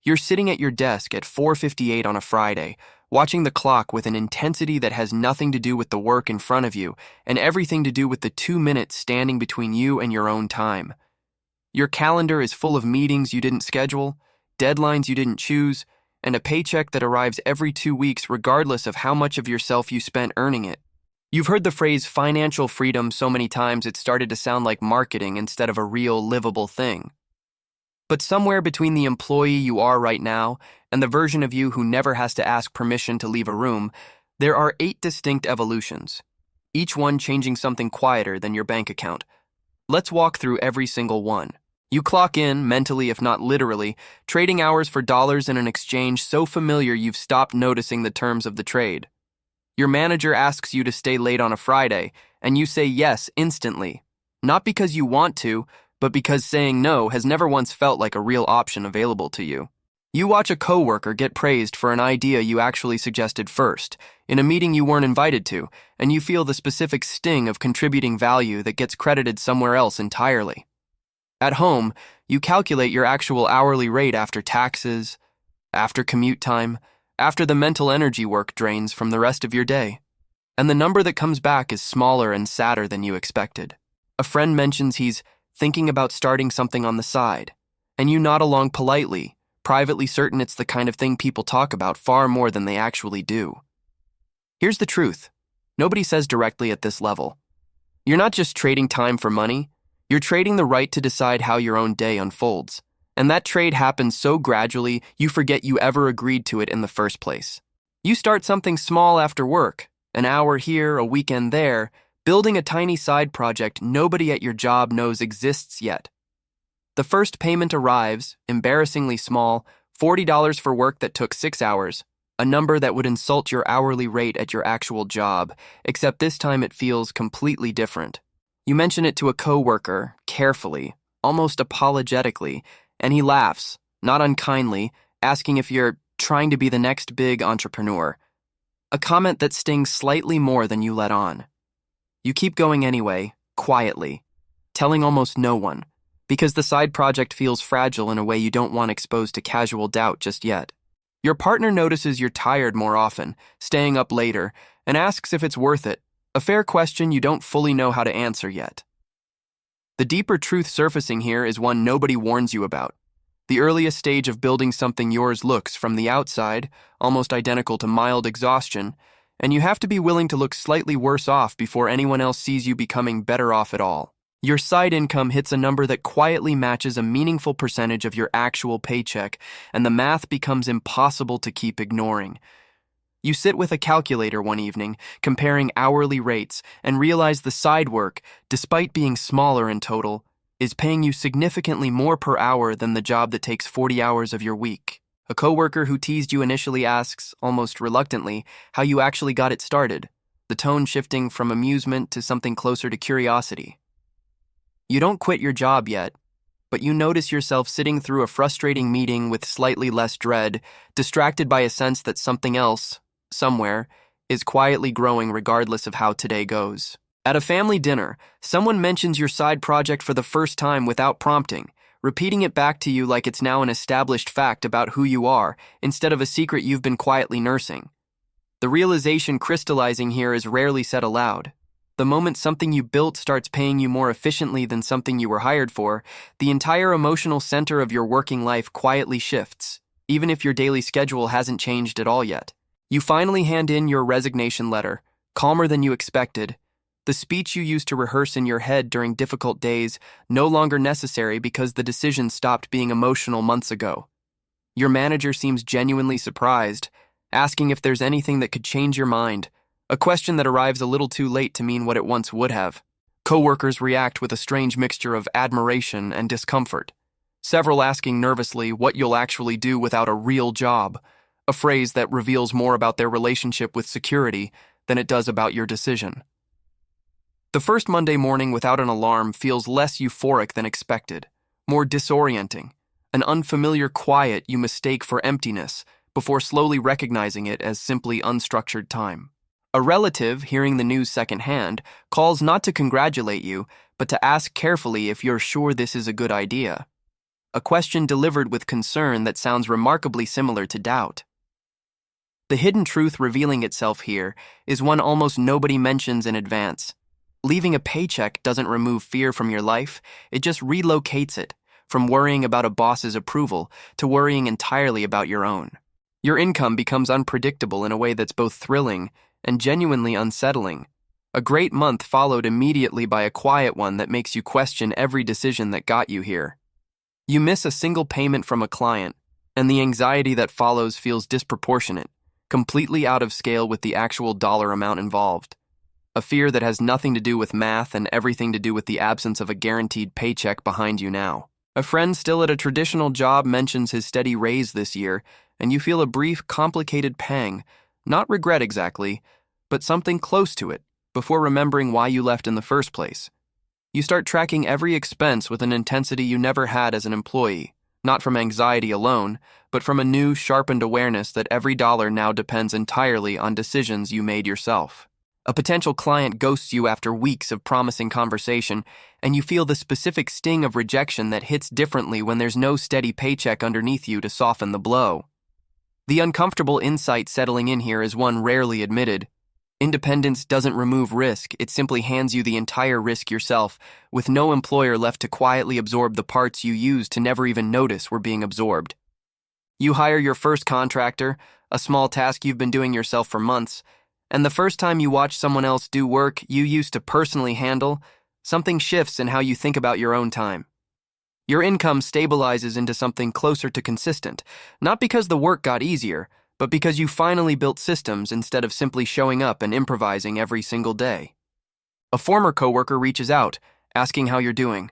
You're sitting at your desk at 4:58 on a Friday, watching the clock with an intensity that has nothing to do with the work in front of you and everything to do with the 2 minutes standing between you and your own time. Your calendar is full of meetings you didn't schedule, deadlines you didn't choose, and a paycheck that arrives every 2 weeks regardless of how much of yourself you spent earning it. You've heard the phrase financial freedom so many times it started to sound like marketing instead of a real, livable thing. But somewhere between the employee you are right now and the version of you who never has to ask permission to leave a room, there are 8 distinct evolutions, each one changing something quieter than your bank account. Let's walk through every single one. You clock in, mentally if not literally, trading hours for dollars in an exchange so familiar you've stopped noticing the terms of the trade. Your manager asks you to stay late on a Friday, and you say yes instantly. Not because you want to, but because saying no has never once felt like a real option available to you. You watch a coworker get praised for an idea you actually suggested first, in a meeting you weren't invited to, and you feel the specific sting of contributing value that gets credited somewhere else entirely. At home, you calculate your actual hourly rate after taxes, after commute time, after the mental energy work drains from the rest of your day. And the number that comes back is smaller and sadder than you expected. A friend mentions he's thinking about starting something on the side, and you nod along politely, privately certain it's the kind of thing people talk about far more than they actually do. Here's the truth. Nobody says directly at this level. You're not just trading time for money, you're trading the right to decide how your own day unfolds. And that trade happens so gradually, you forget you ever agreed to it in the first place. You start something small after work, an hour here, a weekend there, building a tiny side project nobody at your job knows exists yet. The first payment arrives, embarrassingly small, $40 for work that took 6 hours, a number that would insult your hourly rate at your actual job, except this time it feels completely different. You mention it to a coworker, carefully, almost apologetically, and he laughs, not unkindly, asking if you're trying to be the next big entrepreneur. A comment that stings slightly more than you let on. You keep going anyway, quietly, telling almost no one, because the side project feels fragile in a way you don't want exposed to casual doubt just yet. Your partner notices you're tired more often, staying up later, and asks if it's worth it, a fair question you don't fully know how to answer yet. The deeper truth surfacing here is one nobody warns you about. The earliest stage of building something yours looks, from the outside, almost identical to mild exhaustion, and you have to be willing to look slightly worse off before anyone else sees you becoming better off at all. Your side income hits a number that quietly matches a meaningful percentage of your actual paycheck, and the math becomes impossible to keep ignoring. You sit with a calculator one evening, comparing hourly rates, and realize the side work, despite being smaller in total, is paying you significantly more per hour than the job that takes 40 hours of your week. A coworker who teased you initially asks, almost reluctantly, how you actually got it started, the tone shifting from amusement to something closer to curiosity. You don't quit your job yet, but you notice yourself sitting through a frustrating meeting with slightly less dread, distracted by a sense that something else, somewhere, is quietly growing regardless of how today goes. At a family dinner, someone mentions your side project for the first time without prompting, repeating it back to you like it's now an established fact about who you are, instead of a secret you've been quietly nursing. The realization crystallizing here is rarely said aloud. The moment something you built starts paying you more efficiently than something you were hired for, the entire emotional center of your working life quietly shifts, even if your daily schedule hasn't changed at all yet. You finally hand in your resignation letter, calmer than you expected. The speech you used to rehearse in your head during difficult days, no longer necessary because the decision stopped being emotional months ago. Your manager seems genuinely surprised, asking if there's anything that could change your mind, a question that arrives a little too late to mean what it once would have. Coworkers react with a strange mixture of admiration and discomfort, several asking nervously what you'll actually do without a real job, a phrase that reveals more about their relationship with security than it does about your decision. The first Monday morning without an alarm feels less euphoric than expected, more disorienting, an unfamiliar quiet you mistake for emptiness before slowly recognizing it as simply unstructured time. A relative, hearing the news secondhand, calls not to congratulate you, but to ask carefully if you're sure this is a good idea. a question delivered with concern that sounds remarkably similar to doubt. The hidden truth revealing itself here is one almost nobody mentions in advance. Leaving a paycheck doesn't remove fear from your life, it just relocates it, from worrying about a boss's approval to worrying entirely about your own. Your income becomes unpredictable in a way that's both thrilling and genuinely unsettling. A great month followed immediately by a quiet one that makes you question every decision that got you here. You miss a single payment from a client, and the anxiety that follows feels disproportionate, completely out of scale with the actual dollar amount involved. A fear that has nothing to do with math and everything to do with the absence of a guaranteed paycheck behind you now. A friend still at a traditional job mentions his steady raise this year, and you feel a brief, complicated pang, not regret exactly, but something close to it, before remembering why you left in the first place. You start tracking every expense with an intensity you never had as an employee, not from anxiety alone, but from a new, sharpened awareness that every dollar now depends entirely on decisions you made yourself. A potential client ghosts you after weeks of promising conversation, and you feel the specific sting of rejection that hits differently when there's no steady paycheck underneath you to soften the blow. The uncomfortable insight settling in here is one rarely admitted. Independence doesn't remove risk, it simply hands you the entire risk yourself, with no employer left to quietly absorb the parts you used to never even notice were being absorbed. You hire your first contractor, a small task you've been doing yourself for months, and the first time you watch someone else do work you used to personally handle, something shifts in how you think about your own time. Your income stabilizes into something closer to consistent, not because the work got easier, but because you finally built systems instead of simply showing up and improvising every single day. A former coworker reaches out, asking how you're doing.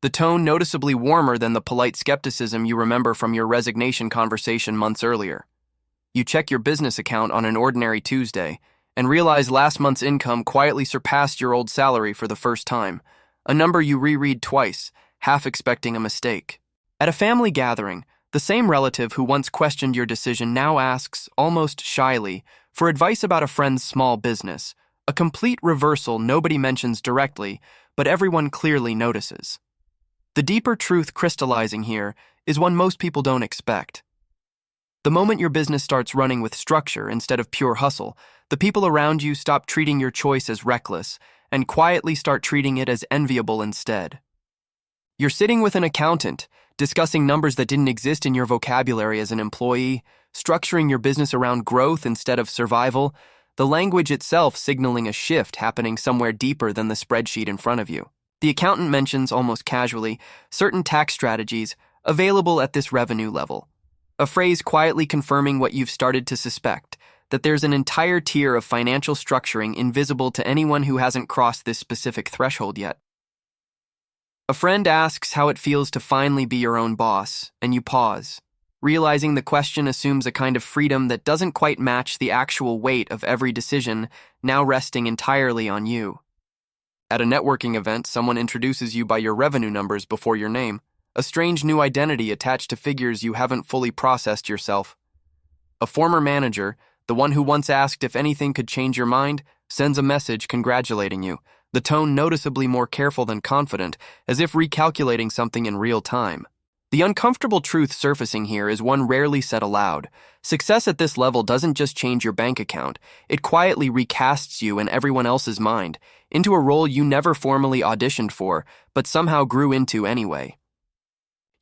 The tone noticeably warmer than the polite skepticism you remember from your resignation conversation months earlier. You check your business account on an ordinary Tuesday and realize last month's income quietly surpassed your old salary for the first time, a number you reread twice, half expecting a mistake. At a family gathering, the same relative who once questioned your decision now asks, almost shyly, for advice about a friend's small business, a complete reversal nobody mentions directly, but everyone clearly notices. The deeper truth crystallizing here is one most people don't expect. The moment your business starts running with structure instead of pure hustle, the people around you stop treating your choice as reckless and quietly start treating it as enviable instead. You're sitting with an accountant, discussing numbers that didn't exist in your vocabulary as an employee, structuring your business around growth instead of survival, the language itself signaling a shift happening somewhere deeper than the spreadsheet in front of you. The accountant mentions, almost casually, certain tax strategies available at this revenue level, a phrase quietly confirming what you've started to suspect, that there's an entire tier of financial structuring invisible to anyone who hasn't crossed this specific threshold yet. A friend asks how it feels to finally be your own boss, and you pause, realizing the question assumes a kind of freedom that doesn't quite match the actual weight of every decision now resting entirely on you. At a networking event, someone introduces you by your revenue numbers before your name, a strange new identity attached to figures you haven't fully processed yourself. A former manager, the one who once asked if anything could change your mind, sends a message congratulating you, the tone noticeably more careful than confident, as if recalculating something in real time. The uncomfortable truth surfacing here is one rarely said aloud. Success at this level doesn't just change your bank account, it quietly recasts you in everyone else's mind, into a role you never formally auditioned for, but somehow grew into anyway.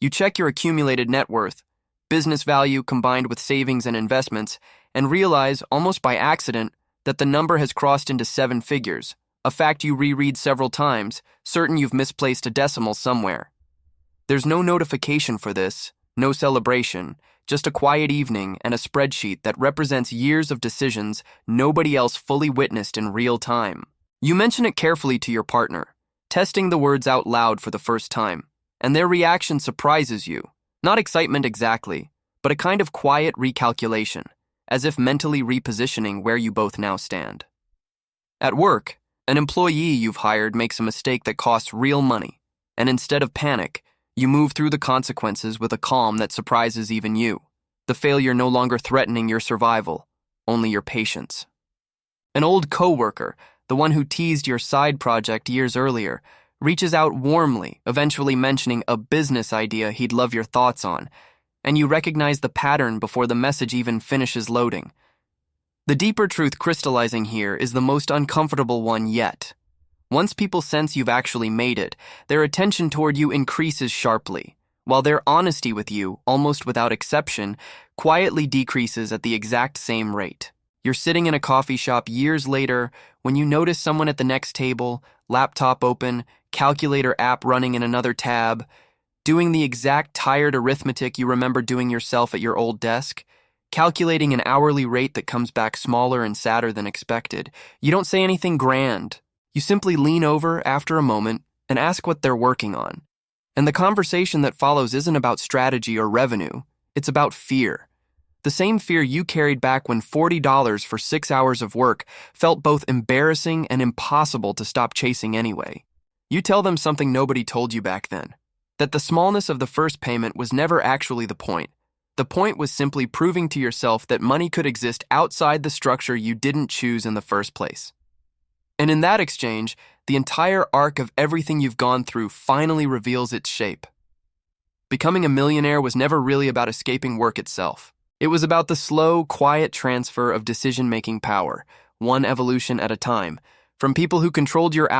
You check your accumulated net worth, business value combined with savings and investments, and realize, almost by accident, that the number has crossed into 7 figures, a fact you reread several times, certain you've misplaced a decimal somewhere. There's no notification for this, no celebration, just a quiet evening and a spreadsheet that represents years of decisions nobody else fully witnessed in real time. You mention it carefully to your partner, testing the words out loud for the first time, and their reaction surprises you. Not excitement exactly, but a kind of quiet recalculation, as if mentally repositioning where you both now stand. At work, an employee you've hired makes a mistake that costs real money, and instead of panic, you move through the consequences with a calm that surprises even you, the failure no longer threatening your survival, only your patience. An old coworker, the one who teased your side project years earlier, reaches out warmly, eventually mentioning a business idea he'd love your thoughts on, and you recognize the pattern before the message even finishes loading. The deeper truth crystallizing here is the most uncomfortable one yet. Once people sense you've actually made it, their attention toward you increases sharply, while their honesty with you, almost without exception, quietly decreases at the exact same rate. You're sitting in a coffee shop years later when you notice someone at the next table, laptop open, calculator app running in another tab, doing the exact tired arithmetic you remember doing yourself at your old desk, calculating an hourly rate that comes back smaller and sadder than expected. You don't say anything grand. You simply lean over after a moment and ask what they're working on. And the conversation that follows isn't about strategy or revenue. It's about fear. The same fear you carried back when $40 for 6 hours of work felt both embarrassing and impossible to stop chasing anyway. You tell them something nobody told you back then, that the smallness of the first payment was never actually the point. The point was simply proving to yourself that money could exist outside the structure you didn't choose in the first place. And in that exchange, the entire arc of everything you've gone through finally reveals its shape. Becoming a millionaire was never really about escaping work itself. It was about the slow, quiet transfer of decision-making power, one evolution at a time, from people who controlled your hours